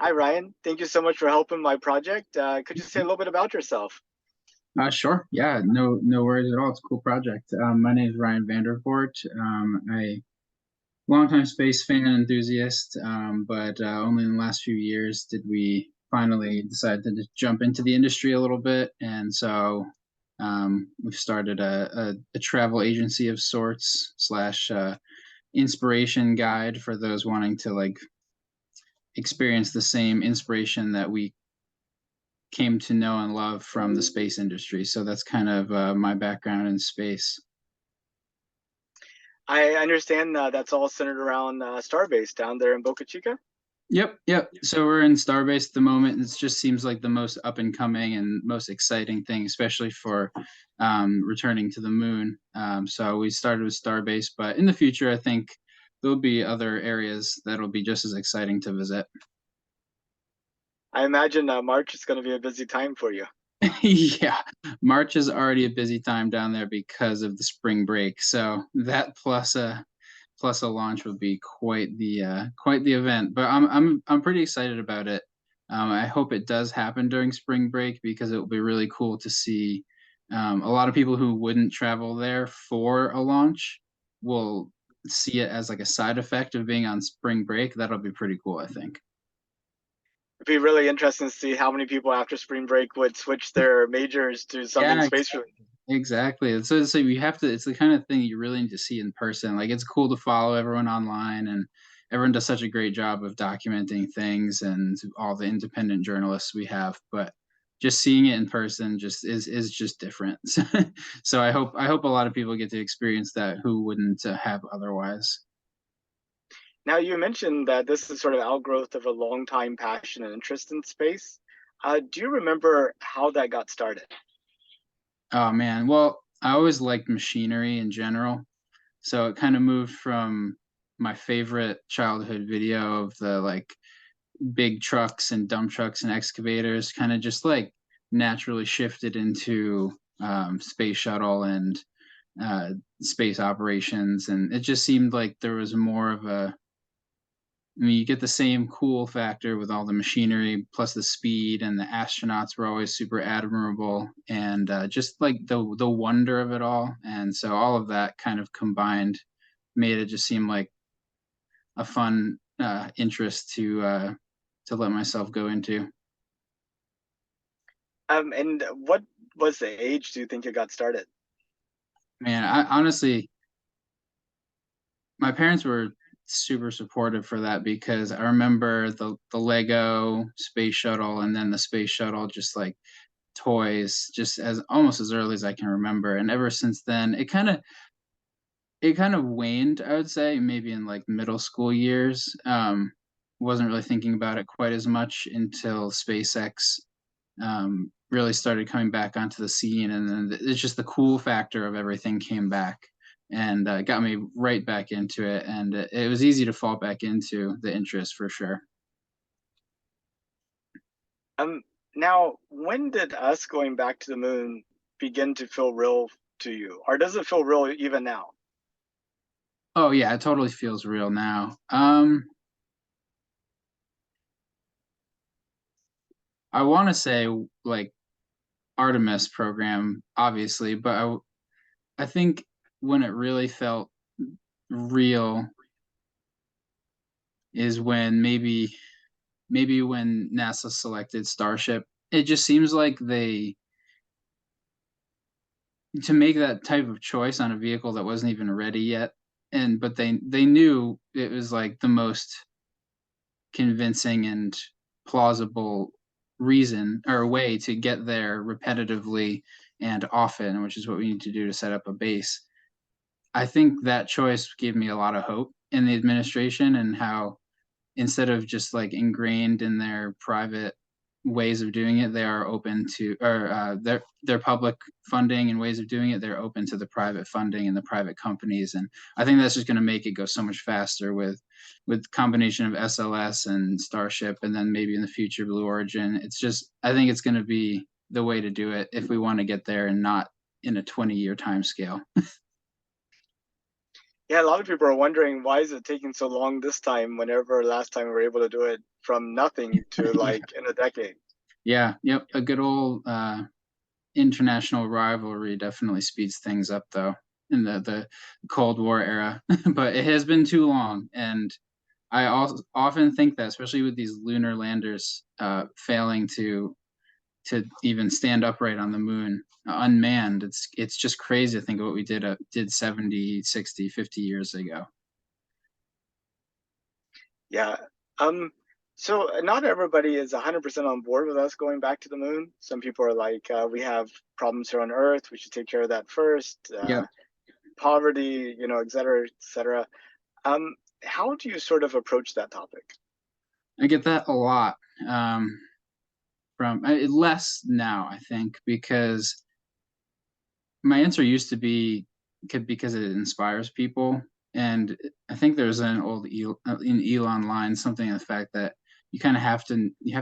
Hi, Ryan. Thank you so much for helping my project. Could you say a little bit about yourself? Sure. Yeah, no worries at all. It's a cool project. My name is Ryan Vandervoort. I longtime space fan enthusiast, but only in the last few years did we finally decide to just jump into the industry a little bit. And so we've started a travel agency of sorts slash inspiration guide for those wanting to like experience the same inspiration that we came to know and love from the space industry. So that's kind of my background in space. I understand that's all centered around Starbase down there in Boca Chica. Yep. So we're in Starbase at the moment. It just seems like the most up and coming and most exciting thing, especially for returning to the moon. So we started with Starbase, but in the future, I think there'll be other areas that'll be just as exciting to visit. I imagine March is going to be a busy time for you. Yeah, March is already a busy time down there because of the spring break. So that plus a launch would be quite the event. But I'm pretty excited about it. I hope it does happen during spring break because it will be really cool to see a lot of people who wouldn't travel there for a launch will see it as like a side effect of being on spring break. That'll be pretty cool, I think. It'd be really interesting to see how many people after spring break would switch their majors to something Yeah, space related. exactly. So you have to, it's the kind of thing you really need to see in person. Like it's cool to follow everyone online and everyone does such a great job of documenting things and all the independent journalists we have, but just seeing it in person just is just different. So I hope a lot of people get to experience that who wouldn't have otherwise. Now, you mentioned that this is sort of outgrowth of a long time passion and interest in space. Do you remember how that got started? Oh man. Well, I always liked machinery in general. So it kind of moved from my favorite childhood video of the like big trucks and dump trucks and excavators kind of just like naturally shifted into space shuttle and uh, space operations. And it just seemed like there was more of a, I mean, you get the same cool factor with all the machinery plus the speed, and the astronauts were always super admirable, and just like the wonder of it all. And so all of that kind of combined made it just seem like a fun interest to let myself go into. And what was the age do you think it got started? Man, I honestly, my parents were super supportive for that because I remember the Lego space shuttle and then the space shuttle just like toys just as almost as early as I can remember. And ever since then, it kind of waned, I would say, maybe in like middle school years. Wasn't really thinking about it quite as much until SpaceX really started coming back onto the scene, and then it's just the cool factor of everything came back and got me right back into it, and it was easy to fall back into the interest for sure. Um, Now, when did us going back to the moon begin to feel real to you, or does it feel real even now? Oh yeah, it totally feels real now. I want to say like Artemis program, obviously, but I think when it really felt real is when maybe when NASA selected Starship. It just seems like they to make that type of choice on a vehicle that wasn't even ready yet, and but they knew it was like the most convincing and plausible reason or way to get there repetitively and often, which is what we need to do to set up a base. I think that choice gave me a lot of hope in the administration and how instead of just like ingrained in their private ways of doing it, they are open to or their public funding and ways of doing it. They're open to the private funding and the private companies, and I think that's just going to make it go so much faster with combination of SLS and Starship, and then maybe in the future Blue Origin. It's just I think it's going to be the way to do it if we want to get there and not in a 20-year time scale. Yeah, a lot of people are wondering why is it taking so long this time whenever last time we were able to do it from nothing to Yeah. like in a decade. Yeah. Yep. A good old international rivalry definitely speeds things up, though, in the Cold War era. But it has been too long, and I also often think that, especially with these lunar landers failing to even stand upright on the moon unmanned, it's just crazy to think of what we did 70, 60, 50 years ago. Yeah. Um, so not everybody is 100% on board with us going back to the moon. Some people are like, we have problems here on Earth. We should take care of that first. Yep. Poverty, et cetera, et cetera. Um, how do you sort of approach that topic? I get that a lot, um, from less now, I think, because my answer used to be because it inspires people. And I think there's an old in Elon line, something in the fact that you have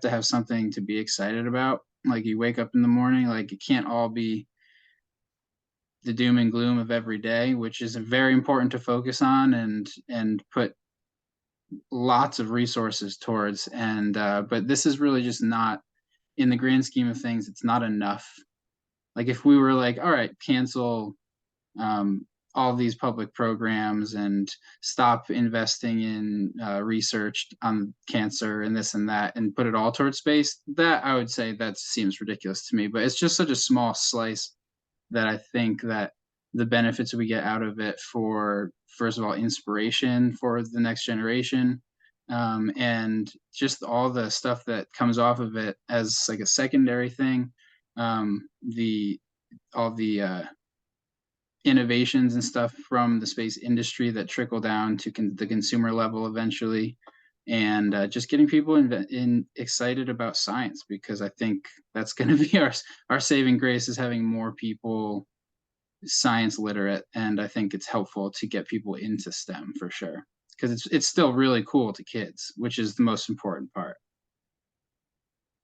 to have something to be excited about. Like you wake up in the morning, like it can't all be the doom and gloom of every day, which is very important to focus on and put lots of resources towards. And but this is really just not, in the grand scheme of things, it's not enough. Like if we were like, all right, cancel all these public programs and stop investing in research on cancer and this and that and put it all towards space, that I would say that seems ridiculous to me. But it's just such a small slice that I think that the benefits we get out of it, for first of all inspiration for the next generation, and just all the stuff that comes off of it as like a secondary thing, the all the innovations and stuff from the space industry that trickle down to the consumer level eventually, and just getting people excited about science, because I think that's going to be our saving grace, is having more people science literate. And I think it's helpful to get people into STEM for sure, because it's still really cool to kids, which is the most important part.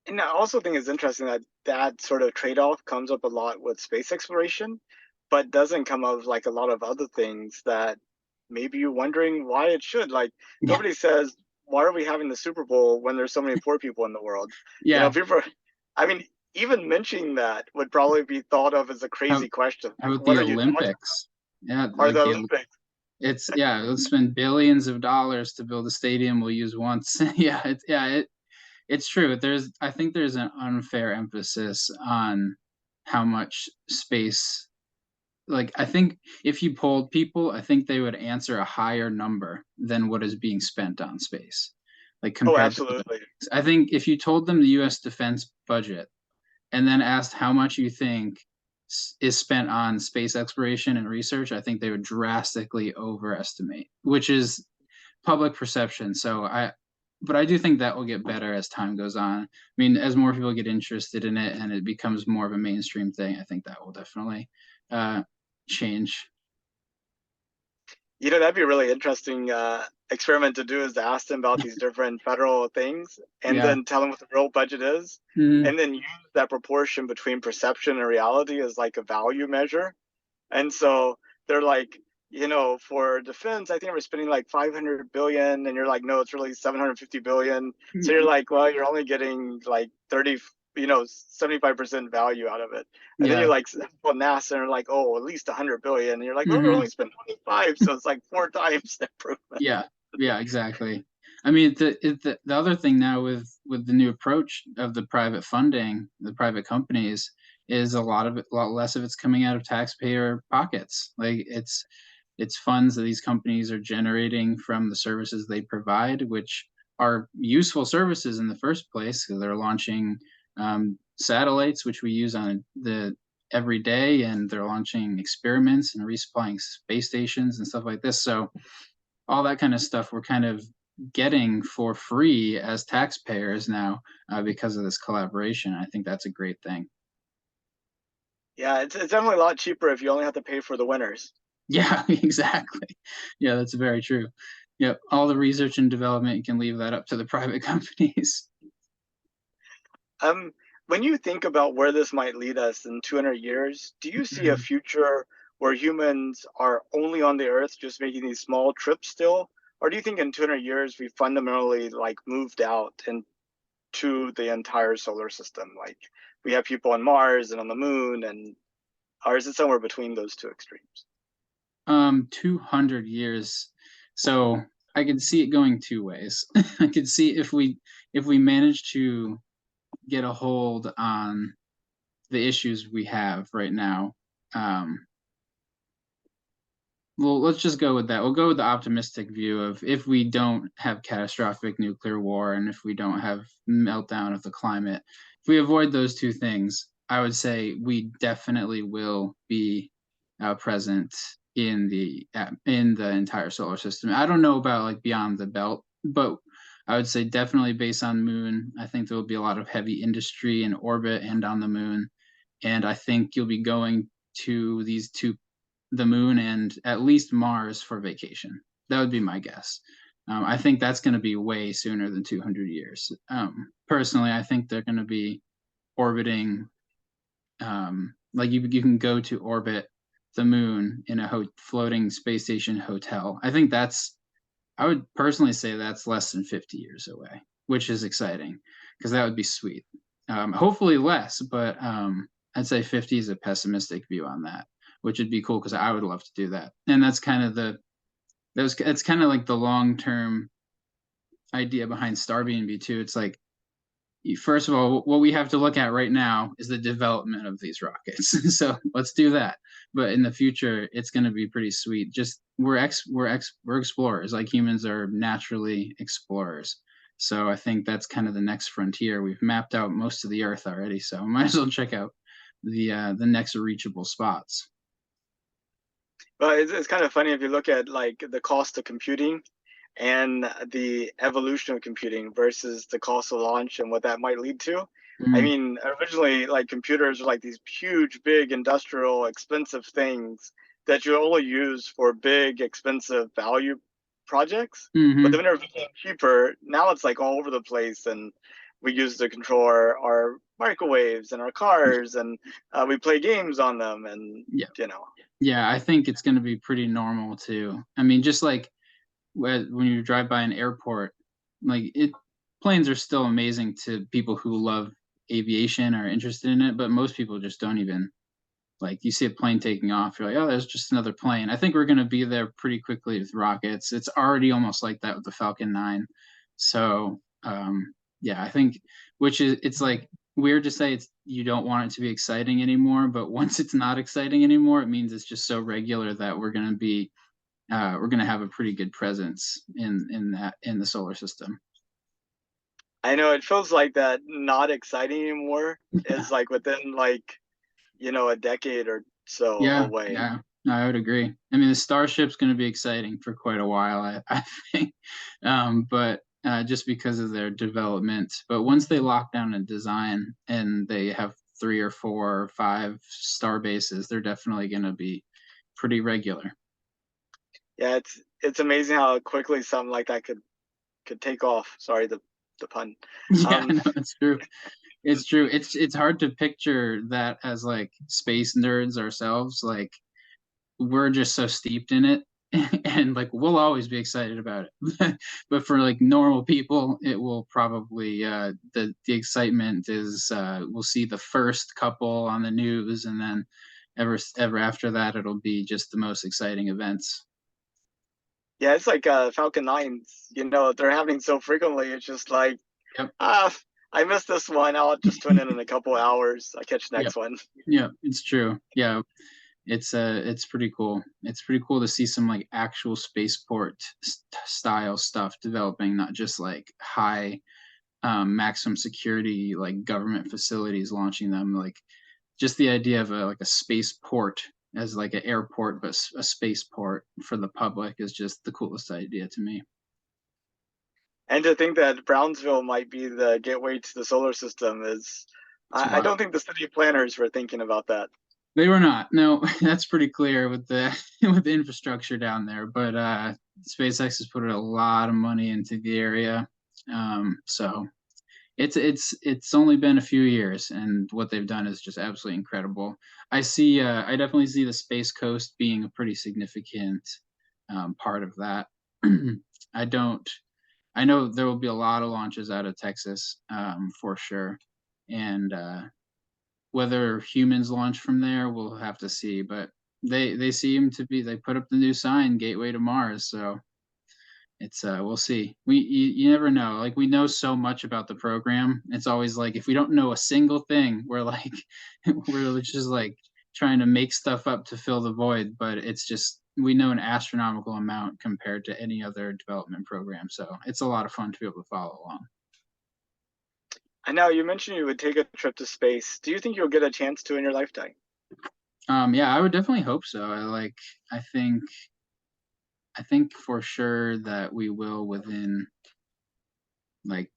And I also think it's interesting that that sort of trade-off comes up a lot with space exploration, but doesn't come up like a lot of other things that maybe you're wondering why it should. Like Yeah. nobody says, why are we having the Super Bowl when there's so many poor people in the world? Yeah. People. I mean, even mentioning that would probably be thought of as a how, crazy question. how Like, about what the are you talking Olympics? Yeah, about? Are like the the Olympics? it's yeah, let's spend billions of dollars to build a stadium we'll use once. It's true. I think there's an unfair emphasis on how much space. Like, I think if you polled people, I think they would answer a higher number than what is being spent on space, like Oh, compared to other absolutely. things. I think if you told them the U.S. defense budget and then asked how much you think is spent on space exploration and research, I think they would drastically overestimate, which is public perception. But I do think that will get better as time goes on. I mean, as more people get interested in it and it becomes more of a mainstream thing, I think that will definitely uh, change. That'd be a really interesting experiment to do, is to ask them about these different federal things and Yeah. then tell them what the real budget is, Mhm. and then use that proportion between perception and reality as like a value measure. And so they're like, for defense, I think we're spending like 500 billion, and you're like, no, it's really 750 billion. So you're like, well, you're only getting like 30, 75% value out of it. And then you're Yeah. like, well, NASA, and you're like, oh, at least 100 billion. And you're like, well, we're only Mhm. spending 25, so it's like four times the improvement. Yeah. Yeah, exactly. I mean, the other thing now with the new approach of the private funding, the private companies, is a lot less of it's coming out of taxpayer pockets. Like it's funds that these companies are generating from the services they provide, which are useful services in the first place, because they're launching satellites, which we use on the every day, and they're launching experiments and resupplying space stations and stuff like this. So all that kind of stuff we're kind of getting for free as taxpayers now, because of this collaboration. I think that's a great thing. Yeah, it's definitely a lot cheaper if you only have to pay for the winners. Yeah, exactly. Yeah, that's very true. Yep, all the research and development, you can leave that up to the private companies. Um, when you think about where this might lead us in 200 years, do you see a Mhm. future where humans are only on the Earth, just making these small trips still? Or do you think in 200 years we fundamentally like moved out into the entire solar system? Like we have people on Mars and on the moon, and or is it somewhere between those two extremes? 200 years. So I could see it going two ways. I could see if we manage to get a hold on the issues we have right now. Well, let's just go with that. We'll go with the optimistic view of if we don't have catastrophic nuclear war and if we don't have meltdown of the climate, if we avoid those two things, I would say we definitely will be present in the entire solar system. I don't know about like beyond the belt, but I would say definitely based on moon. I think there will be a lot of heavy industry in orbit and on the moon, and I think you'll be going to the moon and at least Mars for vacation. That would be my guess. I think that's going to be way sooner than 200 years. Personally, I think they're going to be orbiting, like you can go to orbit the moon in a floating space station hotel. I would personally say that's less than 50 years away, which is exciting because that would be sweet. Hopefully less, but I'd say 50 is a pessimistic view on that, which would be cool because I would love to do that. And that's kind of it's kind of like the long-term idea behind StarBnB too. It's like, first of all, what we have to look at right now is the development of these rockets. So let's do that. But in the future, it's going to be pretty sweet. Just we're explorers. Like humans are naturally explorers. So I think that's kind of the next frontier. We've mapped out most of the Earth already, so might as well check out the next reachable spots. But it's kind of funny if you look at like the cost of computing and the evolution of computing versus the cost of launch and what that might lead to. I Mm, mean, originally, like computers were like these huge, big, industrial, expensive things that you only use for big, expensive value projects. But hmm then when it became cheaper, now it's like all over the place, and we use to control our microwaves and our cars, and we play games on them, and Yeah, you know. yeah. I think it's going to be pretty normal too. I mean, just like when you drive by an airport, like planes are still amazing to people who love aviation or are interested in it, but most people just don't even like you see a plane taking off, you're like, oh, there's just another plane. I think we're going to be there pretty quickly with rockets. It's already almost like that with the Falcon 9. So, yeah, I think, which is, it's like weird to say it's, you don't want it to be exciting anymore, but once it's not exciting anymore, it means it's just so regular that we're going to have a pretty good presence in the solar system. I know it feels like that not exciting anymore is like within like, a decade or so Yeah, away. yeah, no, I would agree. I mean, the Starship's going to be exciting for quite a while, I think, but just because of their development. But once they lock down a design and they have 3 or 4 or 5 star bases, they're definitely going to be pretty regular. Yeah, it's amazing how quickly something like that could take off. Sorry, the pun. Yeah, Um, no, it's true. It's true. It's hard to picture that as like space nerds ourselves. Like we're just so steeped in it and like we'll always be excited about it. But for like normal people it will probably the excitement is we'll see the first couple on the news and then ever after that it'll be just the most exciting events. yeah, it's like Falcon 9s, they're happening so frequently. It's just like, Yep. ah, I missed this one. I'll just tune in a couple hours. I'll catch the Yep. next one. Yeah, it's true. Yeah, it's pretty cool. It's pretty cool to see some like actual spaceport style stuff developing, not just like high maximum security like government facilities launching them. Like just the idea of like a spaceport as like an airport, but a spaceport for the public is just the coolest idea to me. And to think that Brownsville might be the gateway to the solar system is, It's I wild. don't think the city planners were thinking about that. They were not. No, that's pretty clear with the with the infrastructure down there. But SpaceX has put a lot of money into the area, so It's only been a few years, and what they've done is just absolutely incredible. I definitely see the Space Coast being a pretty significant part of that. I don't. I know there will be a lot of launches out of Texas for sure, and whether humans launch from there, we'll have to see. But they seem to be. They put up the new sign, Gateway to Mars. So it's we'll see. You never know. Like we know so much about the program. It's always like if we don't know a single thing, we're like we're just like trying to make stuff up to fill the void. But it's just we know an astronomical amount compared to any other development program. So it's a lot of fun to be able to follow along. And now you mentioned you would take a trip to space. Do you think you'll get a chance to in your lifetime? Yeah, I would definitely hope so. I think I think for sure that we will within like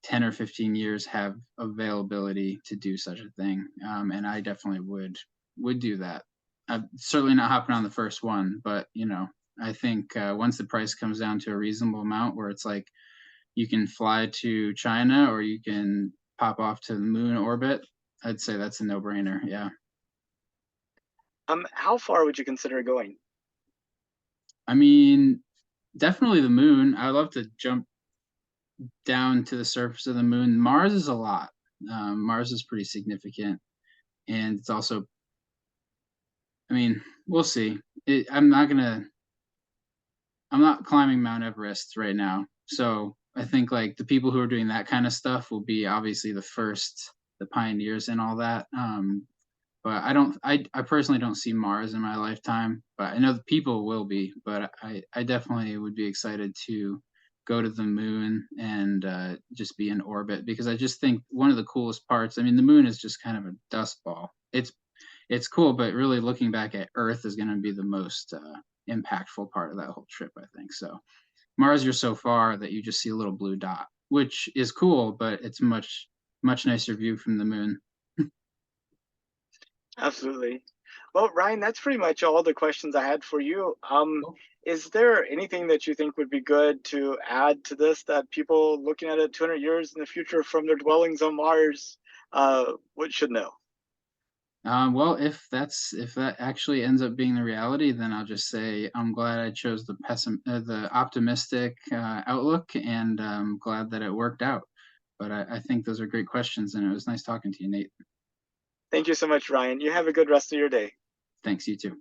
10 or 15 years have availability to do such a thing. And I definitely would do that. I'm certainly not hopping on the first one, but you know, I think once the price comes down to a reasonable amount where it's like you can fly to China or you can pop off to the moon orbit, I'd say that's a no-brainer. Yeah. How far would you consider going? I mean, definitely the moon. I would love to jump down to the surface of the moon. Mars is a lot. Mars is pretty significant, and it's also. I mean, we'll see. I'm not climbing Mount Everest right now, so I think like the people who are doing that kind of stuff will be obviously the first, the pioneers and all that. But I personally don't see Mars in my lifetime, but I know the people will be. But I definitely would be excited to go to the moon and just be in orbit because I just think one of the coolest parts. I mean, the moon is just kind of a dust ball. It's cool, but really looking back at Earth is going to be the most impactful part of that whole trip. I think so. Mars, you're so far that you just see a little blue dot, which is cool, but it's much nicer view from the moon. Absolutely. Well, Ryan, that's pretty much all the questions I had for you. Is there anything that you think would be good to add to this that people looking at it 200 years in the future from their dwellings on Mars should know? Well, if that actually ends up being the reality, then I'll just say I'm glad I chose the optimistic outlook, and glad that it worked out. But I think those are great questions, and it was nice talking to you, Nate. Thank you so much, Ryan. You have a good rest of your day. Thanks, you too.